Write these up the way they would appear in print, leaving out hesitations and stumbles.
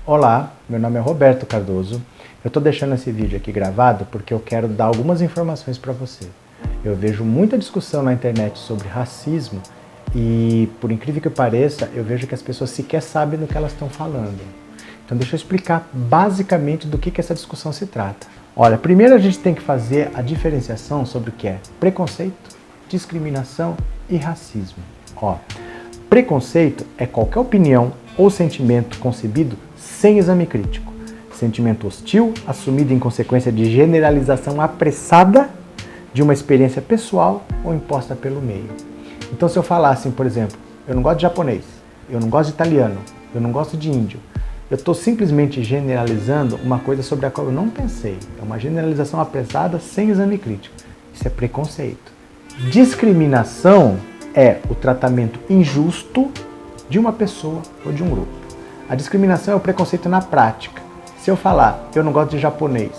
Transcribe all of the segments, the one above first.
Olá, meu nome é Roberto Cardoso. Eu estou deixando esse vídeo aqui gravado porque eu quero dar algumas informações para você. Eu vejo muita discussão na internet sobre racismo e, por incrível que pareça, eu vejo que as pessoas sequer sabem do que elas estão falando. Então deixa eu explicar basicamente do que essa discussão se trata. Olha, primeiro a gente tem que fazer a diferenciação sobre o que é preconceito, discriminação e racismo. Preconceito é qualquer opinião ou sentimento concebido sem exame crítico. Sentimento hostil, assumido em consequência de generalização apressada de uma experiência pessoal ou imposta pelo meio. Então, se eu falar assim, por exemplo, eu não gosto de japonês, eu não gosto de italiano, eu não gosto de índio, eu estou simplesmente generalizando uma coisa sobre a qual eu não pensei. É uma generalização apressada sem exame crítico. Isso é preconceito. Discriminação é o tratamento injusto de uma pessoa ou de um grupo. A discriminação é o preconceito na prática. Se eu falar, eu não gosto de japonês,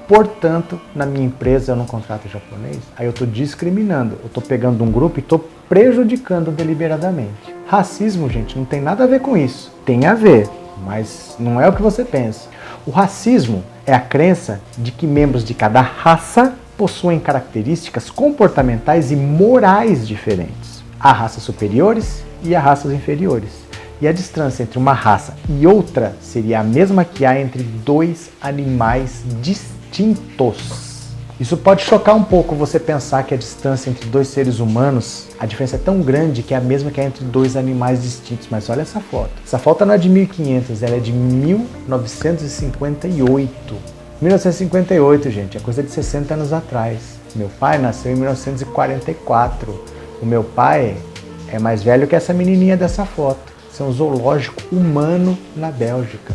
portanto, na minha empresa eu não contrato japonês, aí eu estou discriminando, eu estou pegando um grupo e estou prejudicando deliberadamente. Racismo, gente, não tem nada a ver com isso. Tem a ver, mas não é o que você pensa. O racismo é a crença de que membros de cada raça possuem características comportamentais e morais diferentes. Há raças superiores e há raças inferiores. E a distância entre uma raça e outra seria a mesma que há entre dois animais distintos. Isso pode chocar um pouco você pensar que a distância entre dois seres humanos, a diferença é tão grande que é a mesma que há entre dois animais distintos. Mas olha essa foto. Essa foto não é de 1500, ela é de 1958. 1958, gente, é coisa de 60 anos atrás. Meu pai nasceu em 1944. O meu pai é mais velho que essa menininha dessa foto. Isso é um zoológico humano na Bélgica.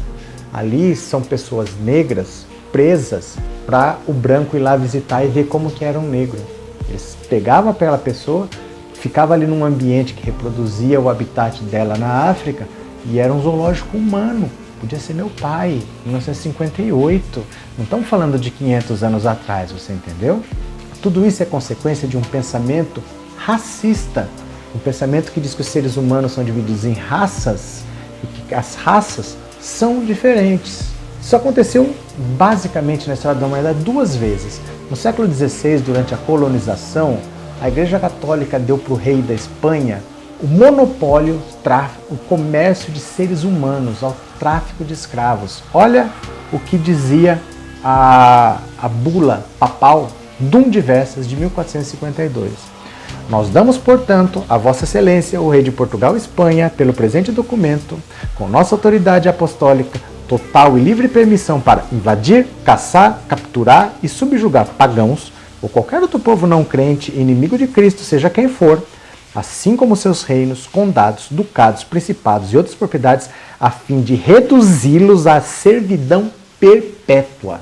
Ali são pessoas negras presas para o branco ir lá visitar e ver como que era um negro. Eles pegavam aquela pessoa, ficava ali num ambiente que reproduzia o habitat dela na África e era um zoológico humano. Podia ser meu pai, em 1958. Não estamos falando de 500 anos atrás, você entendeu? Tudo isso é consequência de um pensamento racista. Um pensamento que diz que os seres humanos são divididos em raças e que as raças são diferentes. Isso aconteceu basicamente na história da humanidade duas vezes. No século XVI, durante a colonização, a Igreja Católica deu para o rei da Espanha o monopólio, o comércio de seres humanos, ao tráfico de escravos. Olha o que dizia a bula papal Dum Diversas de 1452. Nós damos, portanto, a Vossa Excelência, o Rei de Portugal e Espanha, pelo presente documento, com nossa autoridade apostólica, total e livre permissão para invadir, caçar, capturar e subjugar pagãos ou qualquer outro povo não crente, inimigo de Cristo, seja quem for, assim como seus reinos, condados, ducados, principados e outras propriedades, a fim de reduzi-los à servidão perpétua.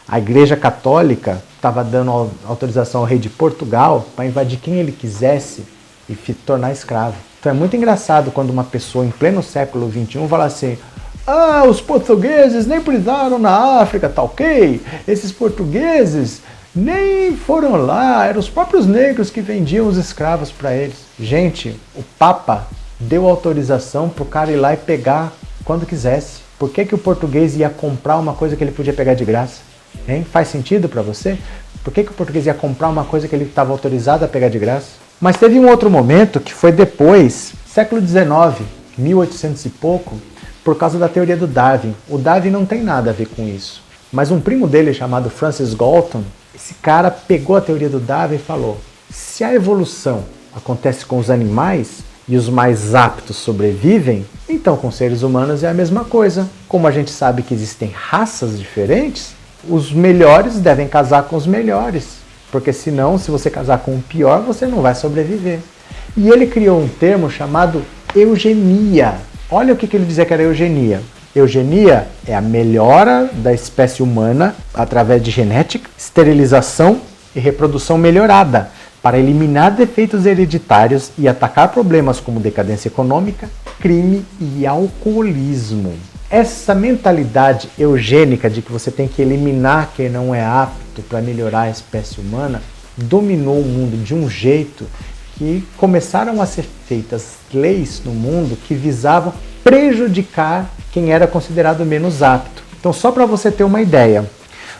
A Igreja Católica estava dando autorização ao rei de Portugal para invadir quem ele quisesse e tornar escravo. Então é muito engraçado quando uma pessoa em pleno século XXI fala assim: os portugueses nem pisaram na África, tá ok? Esses portugueses nem foram lá, eram os próprios negros que vendiam os escravos para eles. Gente, o Papa deu autorização para o cara ir lá e pegar quando quisesse. Por que o português ia comprar uma coisa que ele podia pegar de graça? Hein? Faz sentido para você? Por que o português ia comprar uma coisa que ele estava autorizado a pegar de graça? Mas teve um outro momento que foi depois, século XIX, 1800 e pouco, por causa da teoria do Darwin. O Darwin não tem nada a ver com isso. Mas um primo dele, chamado Francis Galton, esse cara pegou a teoria do Darwin e falou: se a evolução acontece com os animais e os mais aptos sobrevivem, então com seres humanos é a mesma coisa. Como a gente sabe que existem raças diferentes, os melhores devem casar com os melhores, porque senão, se você casar com o pior, você não vai sobreviver. E ele criou um termo chamado eugenia. Olha o que ele dizia que era eugenia. Eugenia é a melhora da espécie humana através de genética, esterilização e reprodução melhorada, para eliminar defeitos hereditários e atacar problemas como decadência econômica, crime e alcoolismo. Essa mentalidade eugênica de que você tem que eliminar quem não é apto para melhorar a espécie humana dominou o mundo de um jeito que começaram a ser feitas leis no mundo que visavam prejudicar quem era considerado menos apto. Então, só para você ter uma ideia,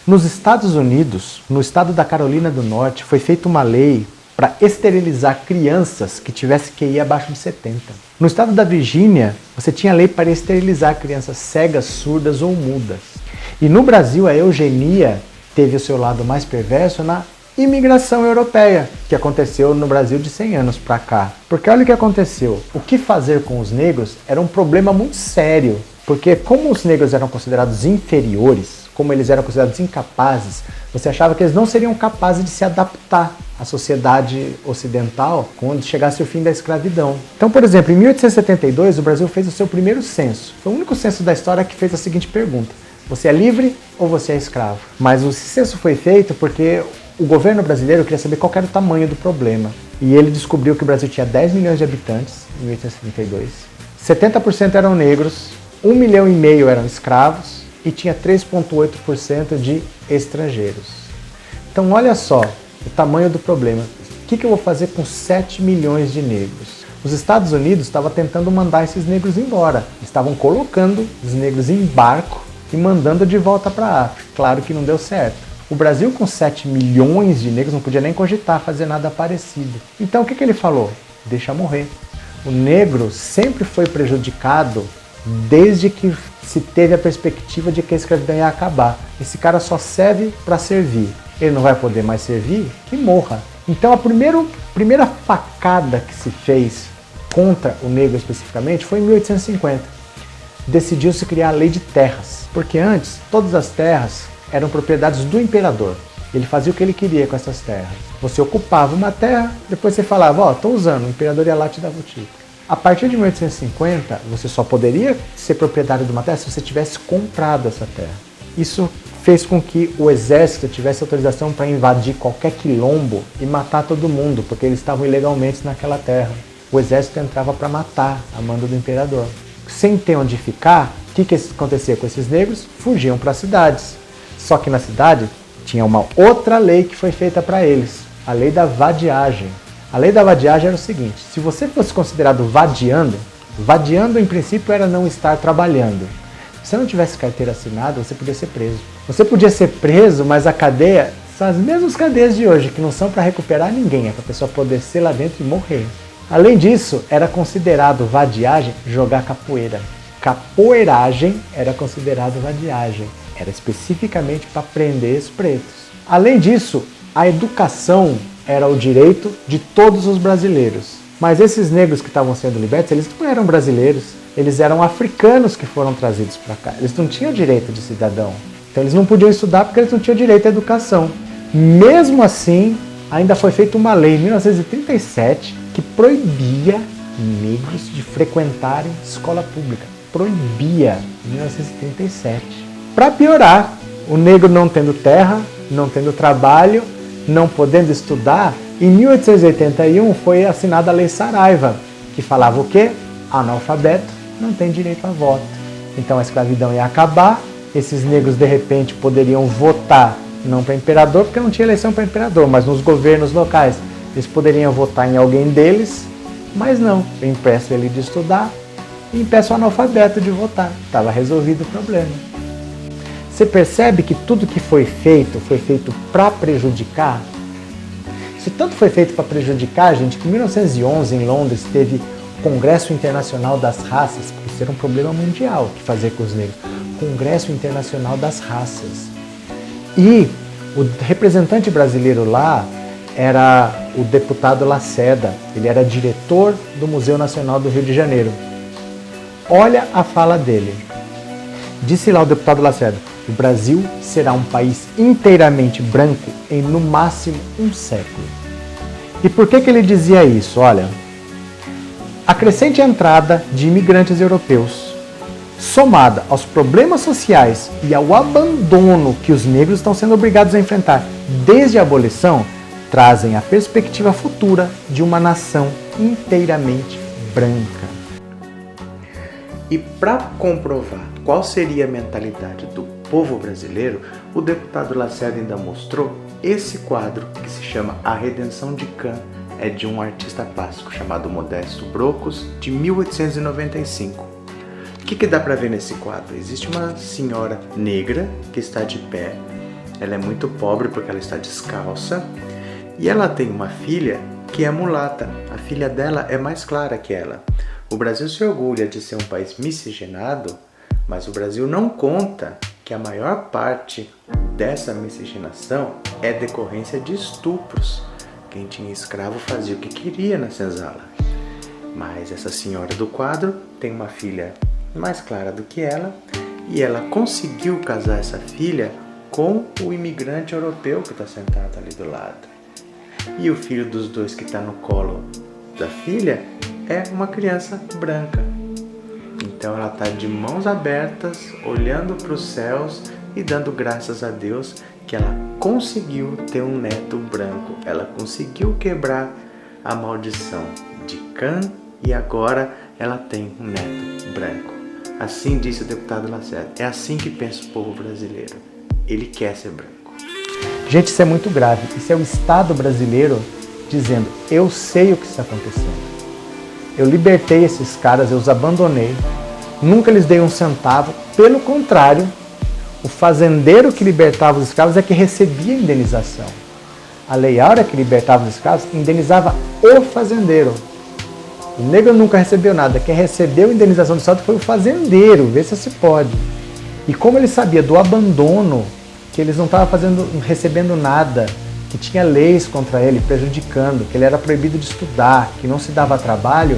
nos Estados Unidos, no estado da Carolina do Norte, foi feita uma lei para esterilizar crianças que tivessem QI abaixo de 70. No estado da Virgínia, você tinha lei para esterilizar crianças cegas, surdas ou mudas. E no Brasil, a eugenia teve o seu lado mais perverso na imigração europeia, que aconteceu no Brasil de 100 anos para cá. Porque olha o que aconteceu. O que fazer com os negros era um problema muito sério. Porque como os negros eram considerados inferiores, como eles eram considerados incapazes, você achava que eles não seriam capazes de se adaptar à sociedade ocidental quando chegasse o fim da escravidão. Então, por exemplo, em 1872, o Brasil fez o seu primeiro censo. Foi o único censo da história que fez a seguinte pergunta: você é livre ou você é escravo? Mas o censo foi feito porque o governo brasileiro queria saber qual era o tamanho do problema. E ele descobriu que o Brasil tinha 10 milhões de habitantes em 1872. 70% eram negros, 1,5 milhão eram escravos e tinha 3,8% de estrangeiros. Então olha só o tamanho do problema. O que eu vou fazer com 7 milhões de negros? Os Estados Unidos estavam tentando mandar esses negros embora. Estavam colocando os negros em barco e mandando de volta para a África. Claro que não deu certo. O Brasil, com 7 milhões de negros, não podia nem cogitar fazer nada parecido. Então o que ele falou? Deixa morrer. O negro sempre foi prejudicado desde que se teve a perspectiva de que a escravidão ia acabar. Esse cara só serve para servir. Ele não vai poder mais servir? Que morra. Então a primeira facada que se fez contra o negro especificamente foi em 1850. Decidiu-se criar a lei de terras, porque antes todas as terras eram propriedades do imperador. Ele fazia o que ele queria com essas terras. Você ocupava uma terra, depois você falava, ó, estou usando, o imperador ia lá e te dava o título. A partir de 1850, você só poderia ser proprietário de uma terra se você tivesse comprado essa terra. Isso fez com que o exército tivesse autorização para invadir qualquer quilombo e matar todo mundo, porque eles estavam ilegalmente naquela terra. O exército entrava para matar a mando do imperador. Sem ter onde ficar, o que acontecia com esses negros? Fugiam para as cidades. Só que na cidade tinha uma outra lei que foi feita para eles, a lei da vadiagem. A lei da vadiagem era o seguinte: se você fosse considerado vadiando em princípio era não estar trabalhando. Se você não tivesse carteira assinada, você podia ser preso. Você podia ser preso, mas a cadeia são as mesmas cadeias de hoje, que não são para recuperar ninguém, é para a pessoa poder ser lá dentro e morrer. Além disso, era considerado vadiagem jogar capoeira. Capoeiragem era considerado vadiagem. Era especificamente para prender os pretos. Além disso, a educação era o direito de todos os brasileiros. Mas esses negros que estavam sendo libertos, eles não eram brasileiros. Eles eram africanos que foram trazidos para cá. Eles não tinham direito de cidadão. Então eles não podiam estudar porque eles não tinham direito à educação. Mesmo assim, ainda foi feita uma lei em 1937 que proibia negros de frequentarem escola pública. Proibia, em 1937. Para piorar, o negro não tendo terra, não tendo trabalho, não podendo estudar, em 1881 foi assinada a Lei Saraiva, que falava o quê? Analfabeto não tem direito a voto. Então a escravidão ia acabar, esses negros de repente poderiam votar não para imperador, porque não tinha eleição para imperador, mas nos governos locais eles poderiam votar em alguém deles, mas não, eu impeço ele de estudar e impeço o analfabeto de votar. Estava resolvido o problema. Você percebe que tudo que foi feito para prejudicar? Isso tanto foi feito para prejudicar, gente, que em 1911 em Londres teve o Congresso Internacional das Raças, porque isso era um problema mundial que fazer com os negros. Congresso Internacional das Raças. E o representante brasileiro lá era o deputado Lacerda, ele era diretor do Museu Nacional do Rio de Janeiro. Olha a fala dele. Disse lá o deputado Lacerda: o Brasil será um país inteiramente branco em no máximo um século. E por que ele dizia isso? Olha, a crescente entrada de imigrantes europeus, somada aos problemas sociais e ao abandono que os negros estão sendo obrigados a enfrentar desde a abolição, trazem a perspectiva futura de uma nação inteiramente branca. E para comprovar qual seria a mentalidade do povo brasileiro, o deputado Lacerda ainda mostrou esse quadro que se chama A Redenção de Cã, é de um artista plástico chamado Modesto Brocos, de 1895. O que dá para ver nesse quadro? Existe uma senhora negra que está de pé, ela é muito pobre porque ela está descalça, e ela tem uma filha que é mulata. A filha dela é mais clara que ela. O Brasil se orgulha de ser um país miscigenado, mas o Brasil não conta que a maior parte dessa miscigenação é decorrência de estupros. Quem tinha escravo fazia o que queria na senzala. Mas essa senhora do quadro tem uma filha mais clara do que ela, e ela conseguiu casar essa filha com o imigrante europeu que está sentado ali do lado. E o filho dos dois que está no colo da filha é uma criança branca. Então ela está de mãos abertas, olhando para os céus e dando graças a Deus que ela conseguiu ter um neto branco. Ela conseguiu quebrar a maldição de Cã e agora ela tem um neto branco. Assim disse o deputado Lacerda. É assim que pensa o povo brasileiro. Ele quer ser branco. Gente, isso é muito grave. Isso é o Estado brasileiro dizendo: eu sei o que está acontecendo. Eu libertei esses caras, eu os abandonei. Nunca lhes dei um centavo. Pelo contrário, o fazendeiro que libertava os escravos é que recebia indenização. A Lei Áurea que libertava os escravos indenizava o fazendeiro. O negro nunca recebeu nada. Quem recebeu a indenização do Estado foi o fazendeiro. Vê se pode. E como ele sabia do abandono, que eles não estavam recebendo nada, que tinha leis contra ele, prejudicando, que ele era proibido de estudar, que não se dava trabalho,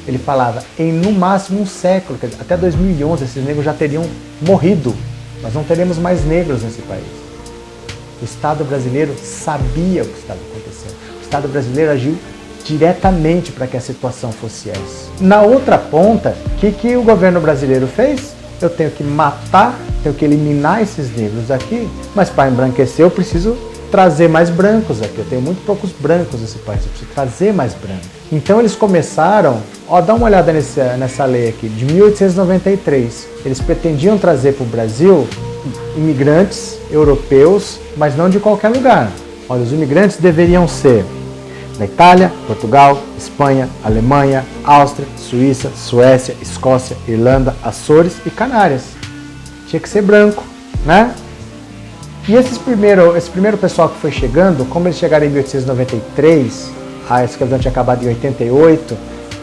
ele falava, em no máximo um século, quer dizer, até 2011, esses negros já teriam morrido. Nós não teremos mais negros nesse país. O Estado brasileiro sabia o que estava acontecendo. O Estado brasileiro agiu diretamente para que a situação fosse essa. Na outra ponta, o que o governo brasileiro fez? Eu tenho que matar, tenho que eliminar esses negros aqui, mas para embranquecer eu preciso trazer mais brancos aqui. Eu tenho muito poucos brancos nesse país, eu preciso trazer mais brancos. Então eles começaram, dá uma olhada nessa lei aqui, de 1893. Eles pretendiam trazer para o Brasil imigrantes europeus, mas não de qualquer lugar. Olha, os imigrantes deveriam ser da Itália, Portugal, Espanha, Alemanha, Áustria, Suíça, Suécia, Escócia, Irlanda, Açores e Canárias. Tinha que ser branco, né? E esse primeiro pessoal que foi chegando, como eles chegaram em 1893, a escravidão tinha acabado em 88,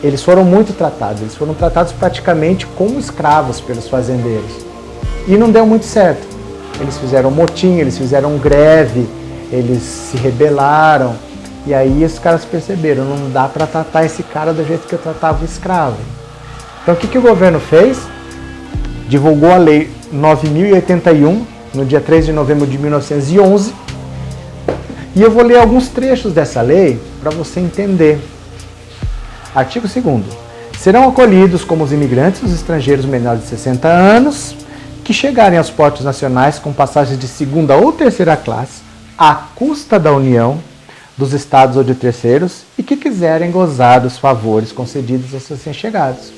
eles foram muito tratados. Eles foram tratados praticamente como escravos pelos fazendeiros. E não deu muito certo. Eles fizeram motim, eles fizeram greve, eles se rebelaram. E aí os caras perceberam, não dá para tratar esse cara do jeito que eu tratava o escravo. Então o que o governo fez? Divulgou a Lei 9.081, no dia 3 de novembro de 1911. E eu vou ler alguns trechos dessa lei para você entender. Artigo 2º. Serão acolhidos como os imigrantes os estrangeiros menores de 60 anos que chegarem aos portos nacionais com passagens de segunda ou terceira classe à custa da União, dos estados ou de terceiros e que quiserem gozar dos favores concedidos aos recém-chegados.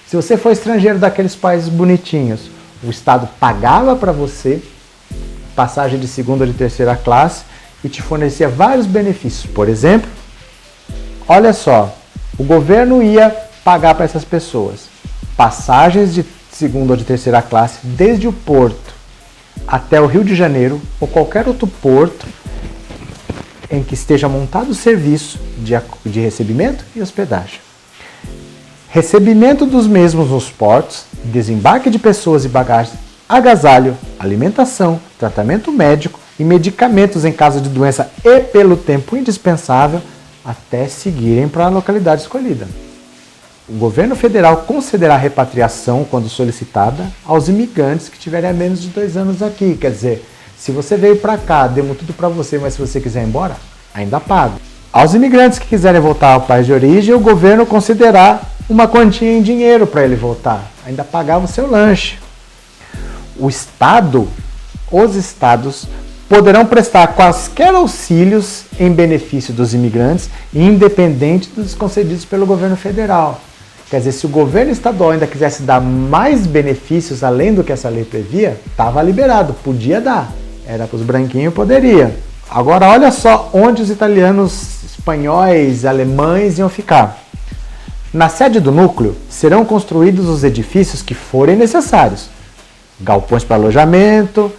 Se você for estrangeiro daqueles países bonitinhos, o Estado pagava para você passagem de segunda ou de terceira classe e te fornecia vários benefícios. Por exemplo, olha só, o governo ia pagar para essas pessoas passagens de segunda ou de terceira classe desde o Porto até o Rio de Janeiro ou qualquer outro porto em que esteja montado o serviço de recebimento e hospedagem. Recebimento dos mesmos nos portos, desembarque de pessoas e bagagens, agasalho, alimentação, tratamento médico e medicamentos em caso de doença e pelo tempo indispensável até seguirem para a localidade escolhida. O governo federal concederá repatriação, quando solicitada, aos imigrantes que tiverem há menos de 2 anos aqui. Quer dizer, se você veio para cá, demos tudo para você, mas se você quiser ir embora, ainda paga. Aos imigrantes que quiserem voltar ao país de origem, o governo considerará uma quantia em dinheiro para ele voltar. Ainda pagava o seu lanche. Os estados poderão prestar quaisquer auxílios em benefício dos imigrantes, independente dos concedidos pelo governo federal. Quer dizer, se o governo estadual ainda quisesse dar mais benefícios além do que essa lei previa, estava liberado, podia dar. Era para os branquinhos, poderia. Agora olha só onde os italianos, espanhóis, alemães iam ficar. Na sede do núcleo serão construídos os edifícios que forem necessários. Galpões para alojamento,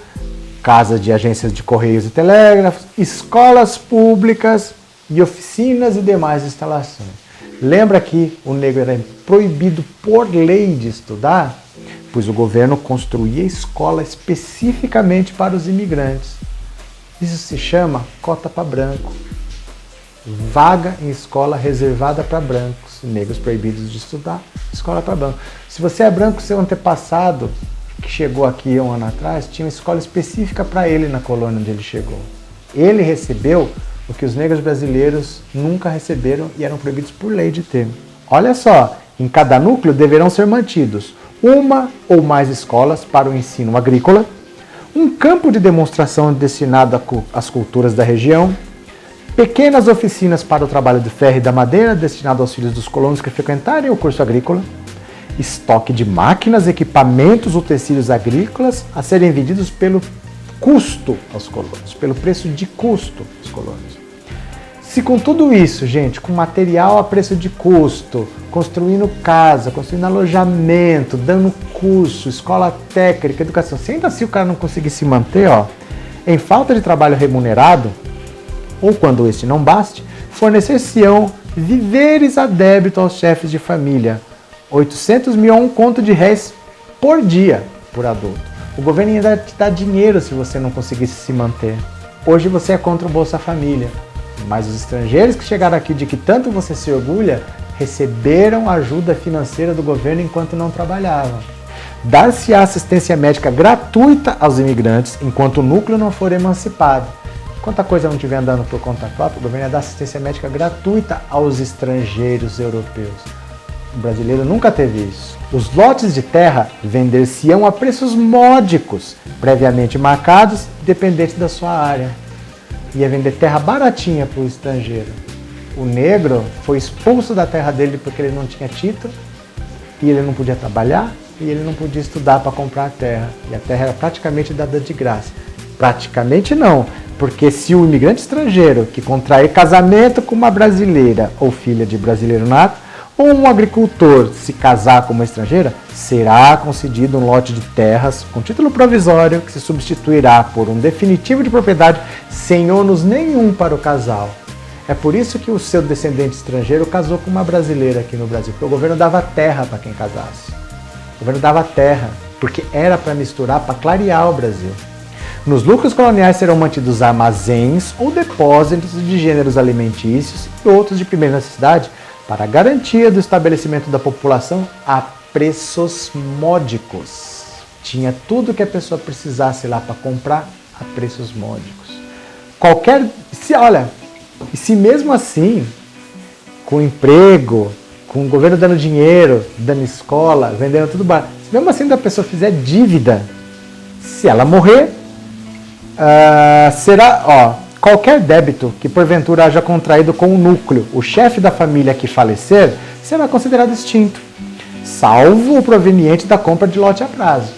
casas de agências de correios e telégrafos, escolas públicas e oficinas e demais instalações. Lembra que o negro era proibido por lei de estudar? Pois o governo construía escola especificamente para os imigrantes. Isso se chama cota para branco. Vaga em escola reservada para brancos, negros proibidos de estudar, escola para branco. Se você é branco, seu antepassado, que chegou aqui um ano atrás, tinha uma escola específica para ele na colônia onde ele chegou. Ele recebeu o que os negros brasileiros nunca receberam e eram proibidos por lei de ter. Olha só, em cada núcleo deverão ser mantidos uma ou mais escolas para o ensino agrícola, um campo de demonstração destinado às culturas da região, pequenas oficinas para o trabalho do ferro e da madeira destinado aos filhos dos colonos que frequentarem o curso agrícola, estoque de máquinas, equipamentos, utensílios agrícolas a serem vendidos pelo custo aos colonos, pelo preço de custo aos colonos. Se com tudo isso, gente, com material a preço de custo, construindo casa, construindo alojamento, dando curso, escola técnica, educação, se ainda assim o cara não conseguir se manter, em falta de trabalho remunerado, ou quando este não baste, fornecer-se-ão víveres a débito aos chefes de família, 800 mil a um conto de réis por dia por adulto. O governo ainda te dá dinheiro se você não conseguisse se manter. Hoje você é contra o Bolsa Família, mas os estrangeiros que chegaram aqui de que tanto você se orgulha, receberam ajuda financeira do governo enquanto não trabalhavam. Dar-se-á assistência médica gratuita aos imigrantes enquanto o núcleo não for emancipado. Enquanto a coisa não estiver andando por conta própria, o governo ia dar assistência médica gratuita aos estrangeiros europeus. O brasileiro nunca teve isso. Os lotes de terra vender-se-ão a preços módicos, previamente marcados, dependente da sua área. Ia vender terra baratinha para o estrangeiro. O negro foi expulso da terra dele porque ele não tinha título, e ele não podia trabalhar, e ele não podia estudar para comprar a terra. E a terra era praticamente dada de graça. Praticamente não, porque se o imigrante estrangeiro que contrair casamento com uma brasileira ou filha de brasileiro nato, ou um agricultor se casar com uma estrangeira, será concedido um lote de terras com título provisório que se substituirá por um definitivo de propriedade sem ônus nenhum para o casal. É por isso que o seu descendente estrangeiro casou com uma brasileira aqui no Brasil, porque o governo dava terra para quem casasse. O governo dava terra, porque era para misturar, para clarear o Brasil. Nos lucros coloniais serão mantidos armazéns ou depósitos de gêneros alimentícios e outros de primeira necessidade para a garantia do estabelecimento da população a preços módicos. Tinha tudo que a pessoa precisasse lá para comprar a preços módicos. Se mesmo assim, com emprego, com o governo dando dinheiro, dando escola, vendendo tudo barato, se mesmo assim a pessoa fizer dívida, se ela morrer, qualquer débito que porventura haja contraído com o núcleo, o chefe da família que falecer, será considerado extinto, salvo o proveniente da compra de lote a prazo.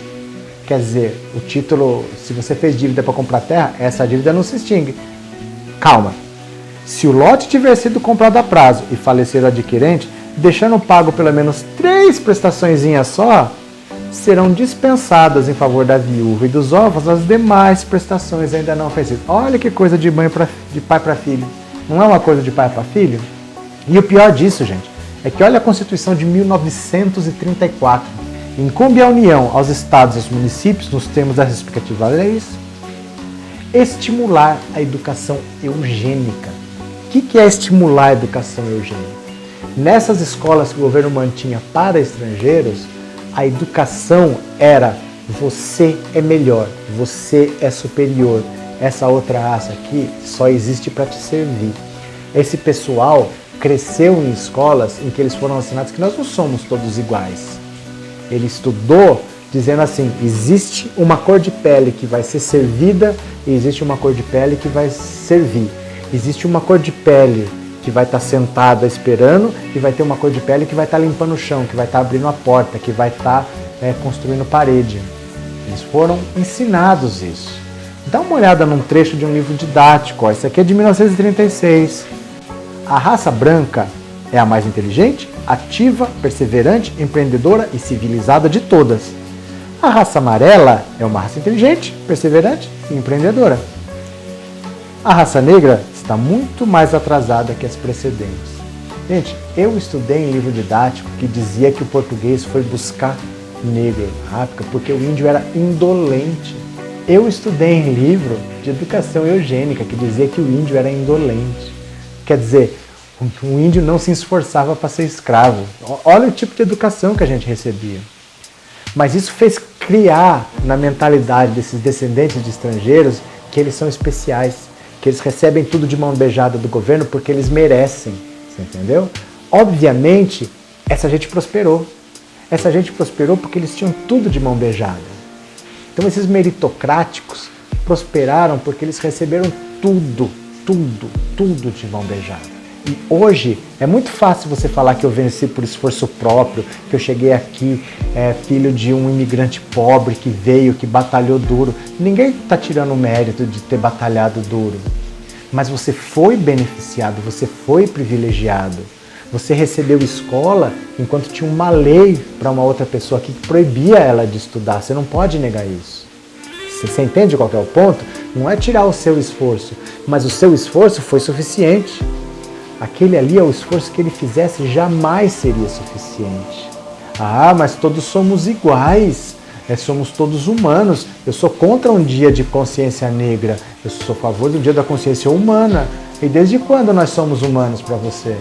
Quer dizer, o título, se você fez dívida para comprar terra, essa dívida não se extingue. Calma. Se o lote tiver sido comprado a prazo e falecer o adquirente, deixando pago pelo menos 3 prestaçõezinhas só, serão dispensadas em favor da viúva e dos órfãos as demais prestações ainda não oferecidas. Olha que coisa de pai para filho. Não é uma coisa de pai para filho? E o pior disso, gente, é que olha a Constituição de 1934. Incumbe à União, aos estados e aos municípios, nos termos das respectivas leis, estimular a educação eugênica. O que é estimular a educação eugênica? Nessas escolas que o governo mantinha para estrangeiros, a educação era: você é melhor, você é superior, essa outra raça aqui só existe para te servir. Esse pessoal cresceu em escolas em que eles foram ensinados que nós não somos todos iguais. Ele estudou dizendo assim: existe uma cor de pele que vai ser servida e existe uma cor de pele que vai servir. Existe uma cor de pele que vai estar sentada esperando e vai ter uma cor de pele que vai estar limpando o chão, que vai estar abrindo a porta, que vai estar construindo parede. Eles foram ensinados isso. Dá uma olhada num trecho de um livro didático. Isso aqui é de 1936. A raça branca é a mais inteligente, ativa, perseverante, empreendedora e civilizada de todas. A raça amarela é uma raça inteligente, perseverante e empreendedora. A raça negra está muito mais atrasada que as precedentes. Gente, eu estudei em livro didático que dizia que o português foi buscar negro na África porque o índio era indolente. Eu estudei em livro de educação eugênica que dizia que o índio era indolente. Quer dizer, o índio não se esforçava para ser escravo. Olha o tipo de educação que a gente recebia. Mas isso fez criar na mentalidade desses descendentes de estrangeiros que eles são especiais, que eles recebem tudo de mão beijada do governo porque eles merecem, você entendeu? Obviamente, essa gente prosperou. Essa gente prosperou porque eles tinham tudo de mão beijada. Então esses meritocráticos prosperaram porque eles receberam tudo de mão beijada. E hoje é muito fácil você falar que eu venci por esforço próprio, que eu cheguei aqui filho de um imigrante pobre que veio, que batalhou duro. Ninguém está tirando o mérito de ter batalhado duro. Mas você foi beneficiado, você foi privilegiado. Você recebeu escola enquanto tinha uma lei para uma outra pessoa que proibia ela de estudar. Você não pode negar isso. Você entende qual que é o ponto? Não é tirar o seu esforço, mas o seu esforço foi suficiente. Aquele ali é o esforço que ele fizesse jamais seria suficiente. Ah, mas todos somos iguais, somos todos humanos. Eu sou contra um dia de consciência negra, eu sou a favor do dia da consciência humana. E desde quando nós somos humanos para você?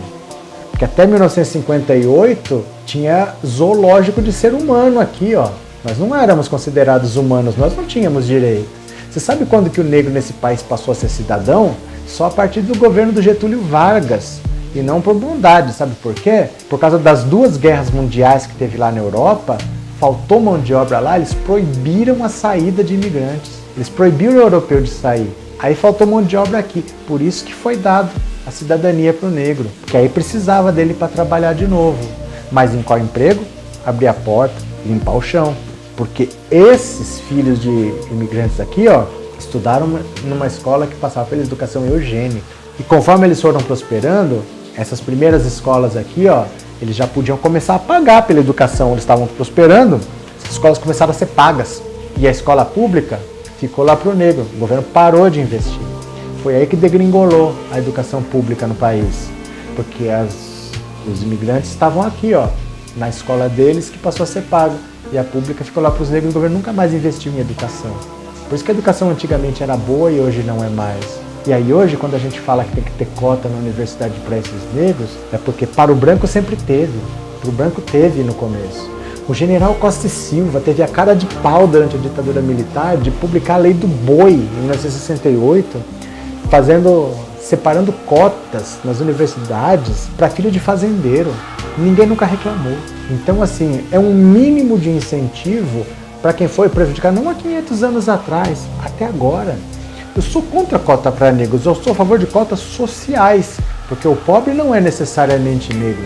Porque até 1958 tinha zoológico de ser humano aqui, ó. Nós não éramos considerados humanos, nós não tínhamos direito. Você sabe quando que o negro nesse país passou a ser cidadão? Só a partir do governo do Getúlio Vargas. E não por bondade, sabe por quê? Por causa das 2 guerras mundiais que teve lá na Europa, faltou mão de obra lá, eles proibiram a saída de imigrantes. Eles proibiram o europeu de sair. Aí faltou mão de obra aqui. Por isso que foi dado a cidadania para o negro. Porque aí precisava dele para trabalhar de novo. Mas em qual emprego? Abrir a porta, limpar o chão. Porque esses filhos de imigrantes aqui, ó, estudaram numa escola que passava pela educação eugênica. E conforme eles foram prosperando, essas primeiras escolas aqui, ó, eles já podiam começar a pagar pela educação. Eles estavam prosperando, as escolas começaram a ser pagas. E a escola pública ficou lá para o negro. O governo parou de investir. Foi aí que degringolou a educação pública no país. Porque os imigrantes estavam aqui, ó, na escola deles, que passou a ser paga. E a pública ficou lá para os negros e o governo nunca mais investiu em educação. Por isso que a educação antigamente era boa e hoje não é mais. E aí hoje, quando a gente fala que tem que ter cota na universidade para esses negros, é porque para o branco sempre teve. Para o branco teve no começo. O general Costa e Silva teve a cara de pau durante a ditadura militar de publicar a Lei do Boi, em 1968, separando cotas nas universidades para filho de fazendeiro. Ninguém nunca reclamou. Então, assim, é um mínimo de incentivo para quem foi prejudicado, não há 500 anos atrás, até agora. Eu sou contra a cota para negros, eu sou a favor de cotas sociais, porque o pobre não é necessariamente negro.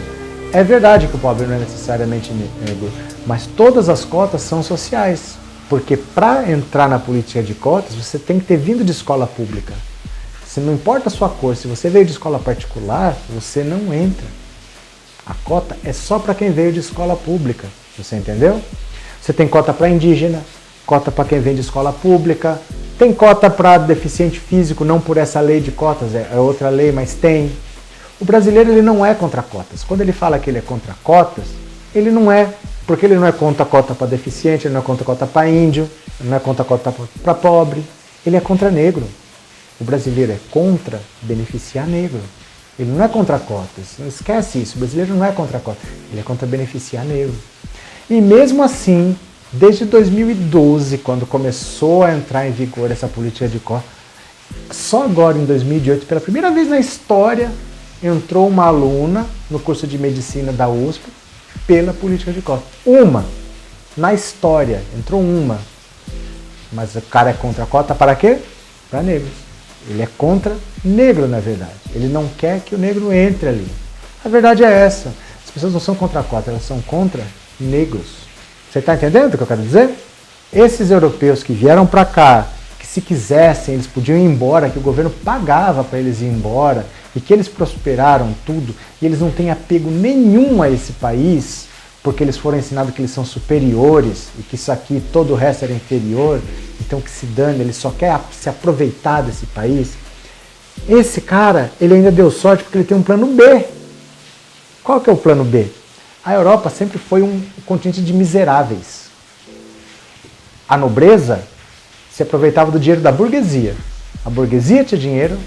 É verdade que o pobre não é necessariamente negro, mas todas as cotas são sociais, porque para entrar na política de cotas, você tem que ter vindo de escola pública. Se não importa a sua cor, se você veio de escola particular, você não entra. A cota é só para quem veio de escola pública, você entendeu? Você tem cota para indígena, cota para quem vem de escola pública, tem cota para deficiente físico, não por essa lei de cotas, é outra lei, mas tem. O brasileiro ele não é contra cotas. Quando ele fala que ele é contra cotas, ele não é, porque ele não é contra cota para deficiente, ele não é contra cota para índio, ele não é contra cota para pobre, ele é contra negro. O brasileiro é contra beneficiar negro. Ele não é contra cotas, não esquece isso, o brasileiro não é contra cotas, ele é contra beneficiar negro. E mesmo assim, desde 2012, quando começou a entrar em vigor essa política de cota, só agora em 2018, pela primeira vez na história, entrou uma aluna no curso de medicina da USP pela política de cota. Uma, na história, entrou uma. Mas o cara é contra a cota para quê? Para negros. Ele é contra negro, na verdade. Ele não quer que o negro entre ali. A verdade é essa. As pessoas não são contra a cota, elas são contra negros. Você está entendendo o que eu quero dizer? Esses europeus que vieram para cá, que se quisessem, eles podiam ir embora, que o governo pagava para eles ir embora, e que eles prosperaram tudo e eles não têm apego nenhum a esse país, porque eles foram ensinados que eles são superiores e que isso aqui, todo o resto era inferior, então que se dane, ele só quer se aproveitar desse país. Esse cara, ele ainda deu sorte porque ele tem um plano B. Qual que é o plano B? A Europa sempre foi um continente de miseráveis. A nobreza se aproveitava do dinheiro da burguesia. A burguesia tinha dinheiro,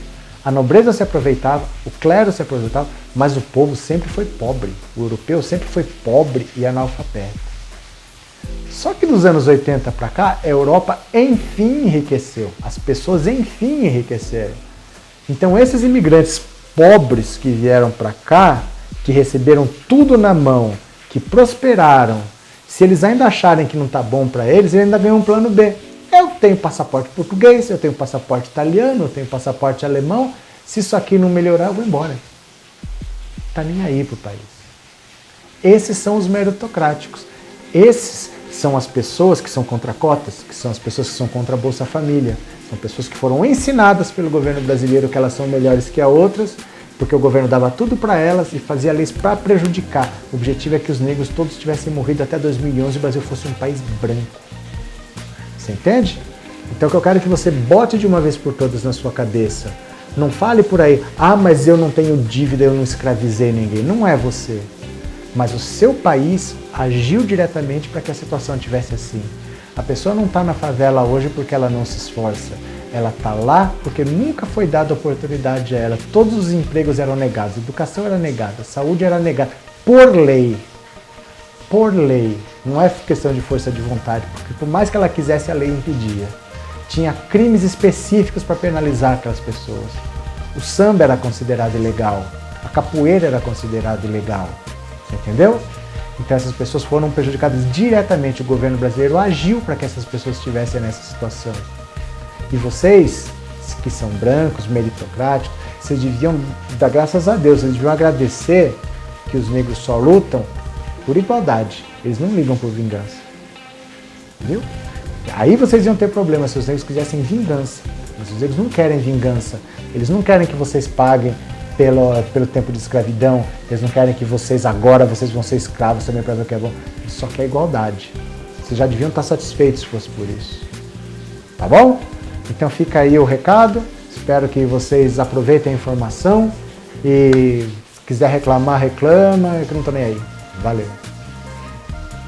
a nobreza se aproveitava, o clero se aproveitava, mas o povo sempre foi pobre. O europeu sempre foi pobre e analfabeto. Só que dos anos 80 para cá, a Europa enfim enriqueceu. As pessoas enfim enriqueceram. Então esses imigrantes pobres que vieram para cá, que receberam tudo na mão, que prosperaram, se eles ainda acharem que não está bom para eles ainda ganham um plano B. Eu tenho passaporte português, eu tenho passaporte italiano, eu tenho passaporte alemão. Se isso aqui não melhorar, eu vou embora. Tá nem aí pro país. Esses são os meritocráticos. Esses são as pessoas que são contra cotas, que são as pessoas que são contra a Bolsa Família. São pessoas que foram ensinadas pelo governo brasileiro que elas são melhores que as outras, porque o governo dava tudo para elas e fazia leis para prejudicar. O objetivo é que os negros todos tivessem morrido até 2011 e o Brasil fosse um país branco. Você entende? Então o que eu quero é que você bote de uma vez por todas na sua cabeça. Não fale por aí, mas eu não tenho dívida, eu não escravizei ninguém. Não é você. Mas o seu país agiu diretamente para que a situação tivesse assim. A pessoa não está na favela hoje porque ela não se esforça. Ela está lá porque nunca foi dada oportunidade a ela. Todos os empregos eram negados, a educação era negada, a saúde era negada. Por lei. Por lei. Não é questão de força de vontade, porque por mais que ela quisesse, a lei impedia. Tinha crimes específicos para penalizar aquelas pessoas. O samba era considerado ilegal. A capoeira era considerada ilegal. Você entendeu? Então essas pessoas foram prejudicadas diretamente. O governo brasileiro agiu para que essas pessoas estivessem nessa situação. E vocês, que são brancos, meritocráticos, vocês deviam dar graças a Deus, vocês deviam agradecer que os negros só lutam por igualdade. Eles não ligam por vingança. Viu? Aí vocês iam ter problema se os negros quisessem vingança. Mas os negros não querem vingança. Eles não querem que vocês paguem pelo tempo de escravidão. Eles não querem que vocês vão ser escravos também para ver o que é bom. Eles só querem igualdade. Vocês já deviam estar satisfeitos se fosse por isso. Tá bom? Então fica aí o recado. Espero que vocês aproveitem a informação. E se quiser reclamar, reclama. Eu que não tô nem aí. Valeu.